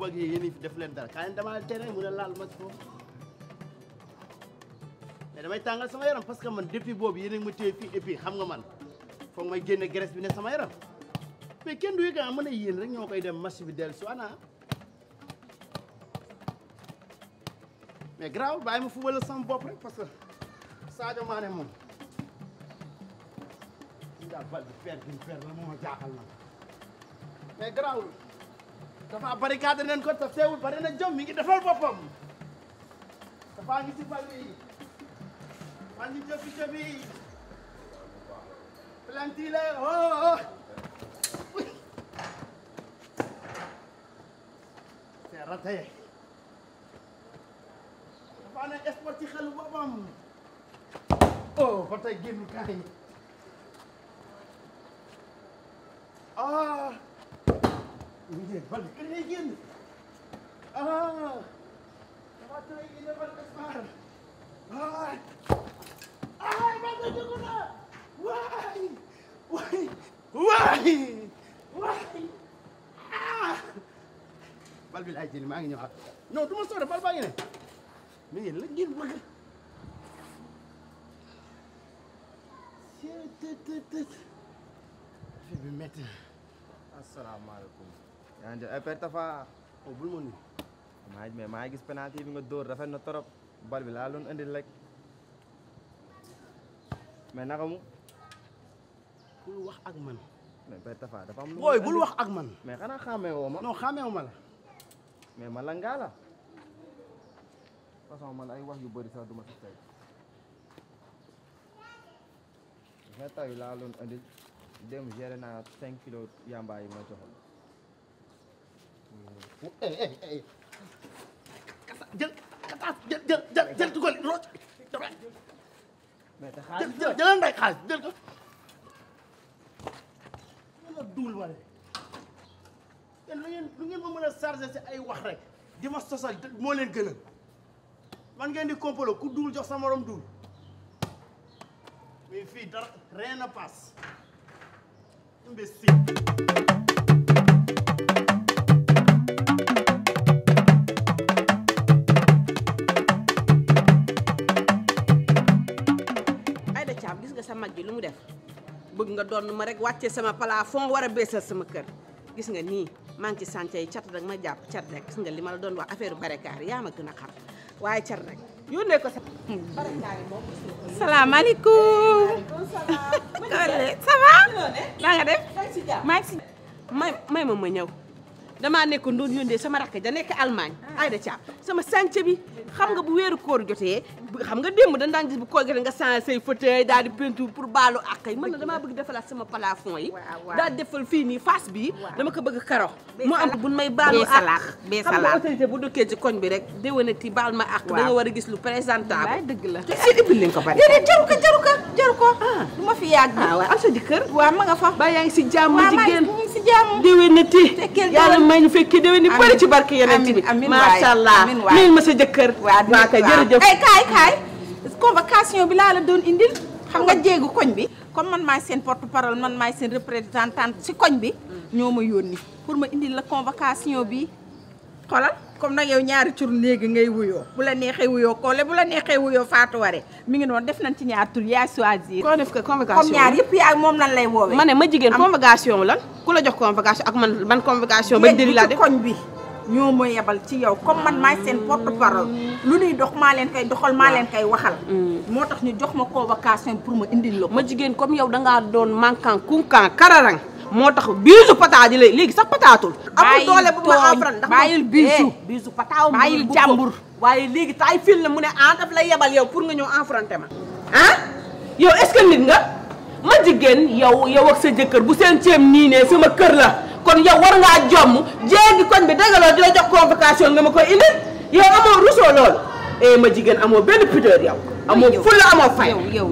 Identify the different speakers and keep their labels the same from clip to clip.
Speaker 1: ak yéen fi def leen dara kaay dama tere mu ne laal ma foofu mais damay tàngal sama yaram parce que man depuis boobu yéen a ngi ma téye fii et puis xam nga man foog may génne graisse bi ne sama yaram mais kenn du yëg a mën a yéen rek ñoo koy dem match bi dellu si ana mais grave bàyyi ma fubal sama bopp rek parce que Sadio Mané moom li daal bal bi per la moo ma jaaxal na mais grave dafa barricade nañ ko te teewul bari na jom mi ngi defal boppam dafa ngi si bal bi maa ngi jëfi planti la oh c'est raté dafa ne sport ci xelu boppam oh ba tey génn kaay ah oui bal bi kañ lay génn ah dafa tey indi bal espoir ah ah bal bi dugg na waay ah bal bi laay jëli maa ngi ñëwaat non du ma sore bal baa ngi ne mais yéen la ngeen bëgg fi bi métti
Speaker 2: asalaamaaleykum. yaa ngi jël Père Tafa.
Speaker 1: oh bul ma nuyu.
Speaker 2: maa ngi gis penalty bi nga dóor rafet na trop bal bi laa doon indil rek mais naka mu.
Speaker 1: bul wax ak man.
Speaker 2: mais Père Tafa dafa am lu.
Speaker 1: booy bul wax ak man.
Speaker 2: mais xanaa xàmmee woo ma.
Speaker 1: non xàmmeewu ma la.
Speaker 2: mais ma la ngaa la. façon man ay wax yu bëri sax du ma si tey. mais tey laa doon indil dem géré naa 5 kilos yamba yi ma joxoon.
Speaker 1: jël dugal roc.
Speaker 2: mais te xaalis
Speaker 1: jëlal ndey xaalis jël ko. la duul wala yéen lu ngeen ma mën a chargé si ay wax rek di ma sosal moo leen gënal man ngeen di complot ku duul jox sa morom duul mais fii dara rien ne passe imbécile.
Speaker 3: Aïda Thiam gis nga sa mag ji lu mu def bëgg nga doon ma rek wàcce sama plafond war a beesal sama kër gis nga nii maa ngi ci sànce yi cat rek ma jàpp cat rek gis nga li ma la doon wax affaire barekaar yaa ma gën a xam waaye cat rek yónnee ko sa barekaar yi moom.
Speaker 4: salaamaaleykum. ça va. maa nga def. maa ngi si.
Speaker 3: may ma ñëw damaa nekk doon yónnee sama rakk ja nekk Allemagne Aïda Thiam sama sànce bi xam nga bu weeru koor jotee xam nga démb dañ daan gis bu koor jotee nga changé say fauteuil daal di peinture pour baalu ak yi man na damaa bëgg defalaat sama plafond yi daal defal fii nii face bi dama ko bëgg karo mu am buñ may baalu ak xam nga autorité bu dëkkee ci koñ bi rek déwénati baal ma ak da nga war a gis lu présentable
Speaker 4: dëgg la
Speaker 3: te si ibbil leen ko bari
Speaker 4: déedéet jaru ko du ma fi yàgg
Speaker 3: waaw am sa jëkkër
Speaker 4: waaw ma nga fa
Speaker 3: ba yaa ngi si jàmm jigéen
Speaker 4: si jàmm
Speaker 3: déwénati yàlla may ñu fekkee déwén ni bëri ci barke yeneen bi macha allah nuyu ma sa jëkkër waa kay jërëjëf
Speaker 4: kaay convocation bi laa la doon indil xam nga jéegu koñ bi comme man maay seen porte parole man maay seen représentante si koñ bi ñoo ma yónni pour ma indil la convocation bi xoolal comme nag yow ñaari tur léegi ngay wuyoo bu la neexee wuyoo Kole bu la neexee wuyoo Fatou Waré mi ngi noonu def nañ ci ñaar tur yaay choisir
Speaker 3: koo def ko convocation
Speaker 4: comme ñaar yëpp yaay moom lan lay woowee
Speaker 3: ma ne ma jigéen convocation lan ku la jox convocation ak man ban convocation ba dëri laa def
Speaker 4: koñ bi ñoo ma yebal ci yow comme man maay seen porte parole lu ñuy dox maa leen koy doxal maa leen koy waxal moo tax ñu jox ma convocation pour ma indil la ko
Speaker 3: ma jigéen comme yow dangaa doon mankan kunkan kararang moo tax biisu pata di léegi sax pataatul amul doole bu ma enfran ndax
Speaker 4: bàyyil
Speaker 3: biisu pataaw
Speaker 4: bàyyil jàmbur
Speaker 3: waaye léegi taay fil la mu ne daf lay yebal yow pour nga ñëw enfronté ma yow est-ce que nit nga ma jigéen yow ak sa jëkkër bu seen ceeb nii ne sama kër la kon yow war ngaa jomm jéegi koñ bi dagaloo di la jox convocation nga ma koy indil yow amoo rusoo loolu ma jigéen amoo benn pudeur yow amoo fulla amoo fay
Speaker 4: yow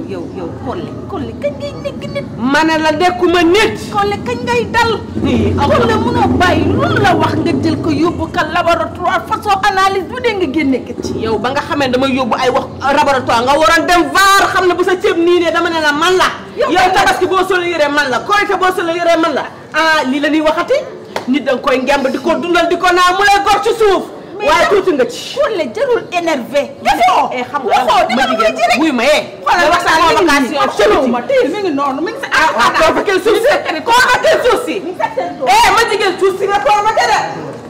Speaker 4: Kole kañ ngay nekk nit
Speaker 3: ma ne la nekkuma nit
Speaker 4: Kole kañ ngay dal Kole mënoo bàyyi loolu la wax nga jël ko yóbbu ka laboratoire façon analyse bu dee nga génne ko ci
Speaker 3: yow ba nga xamee dama yóbbu ay wax laboratoire nga waroon dem vaar xam ne bu sa ceeb nii ne dama ne la man la yow tabaski boo solo yëree man la korite boo solo yëree man la lii la ñuy waxati nit danga koy ngemb di ko dundal di ko naan mu lay gor ci suuf waaye tuuti nga ci
Speaker 4: Khoule jarul énervé yafoo
Speaker 3: xam nga ma jigéen wuy ma xoolal wax sa convocation
Speaker 4: ma tey mi ngi noonu mi ngi sa
Speaker 3: convoqué suuf si convoqué suuf si ma jigéen suuf si nga convoqué de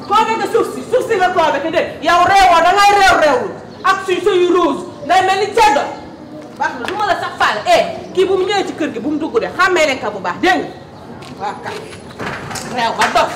Speaker 3: convoqué suuf si nga convoqué de yow réewoo da ngay réewlu ak suy rose ngay mel ni ceddo baax na du ma la sax faale kii bu mu ñëwee ci kër gi bu mu dugg de xàmmee leen ka bu baax dégg nga waaw kay réew ba dof